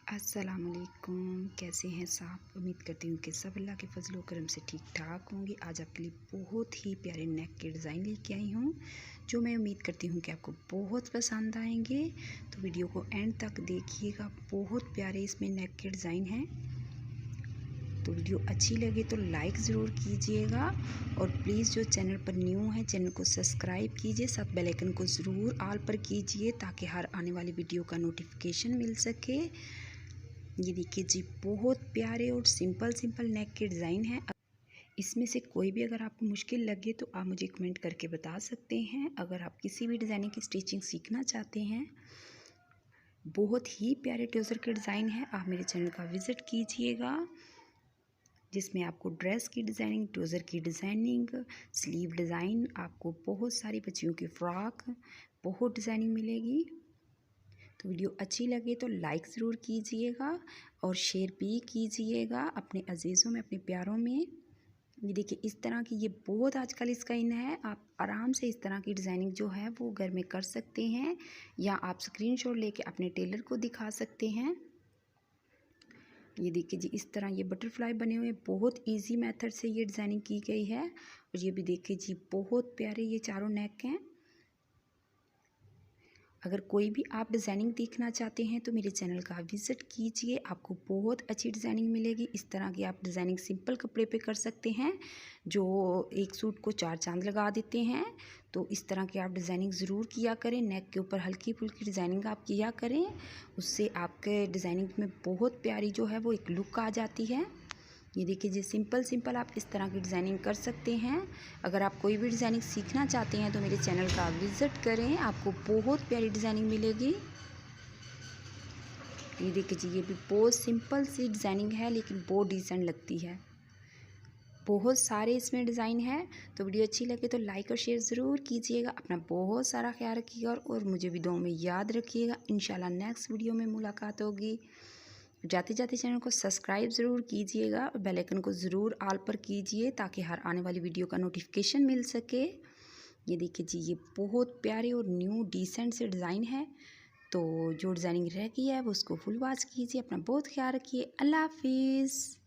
अस्सलामुअलैकुम। कैसे हैं साहब? उम्मीद करती हूँ कि सब अल्लाह के फजल करम से ठीक ठाक होंगे। आज आपके लिए बहुत ही प्यारे नेक के डिज़ाइन लेके आई हूँ, जो मैं उम्मीद करती हूँ कि आपको बहुत पसंद आएंगे। तो वीडियो को एंड तक देखिएगा, बहुत प्यारे इसमें नेक के डिज़ाइन हैं। तो वीडियो अच्छी लगे तो लाइक ज़रूर कीजिएगा, और प्लीज़ जो चैनल पर न्यू है चैनल को सब्सक्राइब कीजिए, साथ बेल आइकन को ज़रूर ऑल पर कीजिए ताकि हर आने वाली वीडियो का नोटिफिकेशन मिल सके। ये देखिए जी, बहुत प्यारे और सिंपल नेक के डिज़ाइन हैं। इसमें से कोई भी अगर आपको मुश्किल लगे तो आप मुझे कमेंट करके बता सकते हैं। अगर आप किसी भी डिज़ाइनिंग की स्टिचिंग सीखना चाहते हैं, बहुत ही प्यारे ट्राउज़र के डिज़ाइन है, आप मेरे चैनल का विज़िट कीजिएगा, जिसमें आपको ड्रेस की डिज़ाइनिंग, ट्राउज़र की डिज़ाइनिंग, स्लीव डिज़ाइन, आपको बहुत सारी बच्चियों की फ़्रॉक, बहुत डिज़ाइनिंग मिलेगी। तो वीडियो अच्छी लगे तो लाइक ज़रूर कीजिएगा और शेयर भी कीजिएगा अपने अजीज़ों में, अपने प्यारों में। ये देखिए, इस तरह की ये बहुत आजकल इसका इन है। आप आराम से इस तरह की डिज़ाइनिंग जो है वो घर में कर सकते हैं, या आप स्क्रीनशॉट लेके अपने टेलर को दिखा सकते हैं। ये देखिए जी, इस तरह ये बटरफ्लाई बने हुए, बहुत इजी मेथड से ये डिज़ाइनिंग की गई है। और ये भी देखिए जी, बहुत प्यारे ये चारों नेक हैं। अगर कोई भी आप डिज़ाइनिंग देखना चाहते हैं तो मेरे चैनल का विज़िट कीजिए, आपको बहुत अच्छी डिज़ाइनिंग मिलेगी। इस तरह की आप डिज़ाइनिंग सिंपल कपड़े पे कर सकते हैं, जो एक सूट को चार चांद लगा देते हैं। तो इस तरह की आप डिज़ाइनिंग ज़रूर किया करें, नेक के ऊपर हल्की फुल्की डिज़ाइनिंग आप किया करें, उससे आपके डिज़ाइनिंग में बहुत प्यारी जो है वो एक लुक आ जाती है। ये देखिए जी, सिंपल आप इस तरह की डिज़ाइनिंग कर सकते हैं। अगर आप कोई भी डिज़ाइनिंग सीखना चाहते हैं तो मेरे चैनल का विज़िट करें, आपको बहुत प्यारी डिज़ाइनिंग मिलेगी। ये देखिए जी, ये भी बहुत सिंपल सी डिज़ाइनिंग है, लेकिन बहुत डिसेंट लगती है। बहुत सारे इसमें डिज़ाइन है। तो वीडियो अच्छी लगे तो लाइक और शेयर ज़रूर कीजिएगा। अपना बहुत सारा ख्याल रखिएगा, और मुझे भी दुआओं में याद रखिएगा। इंशाल्लाह नेक्स्ट वीडियो में मुलाकात होगी। जाते जाते चैनल को सब्सक्राइब ज़रूर कीजिएगा और बेल आइकन को ज़रूर ऑल पर कीजिए ताकि हर आने वाली वीडियो का नोटिफिकेशन मिल सके। ये देखिए जी, ये बहुत प्यारे और न्यू डिसेंट से डिज़ाइन है। तो जो डिज़ाइनिंग रह गई है वो उसको फुल वॉच कीजिए। अपना बहुत ख्याल रखिए। अल्लाह हाफिज़।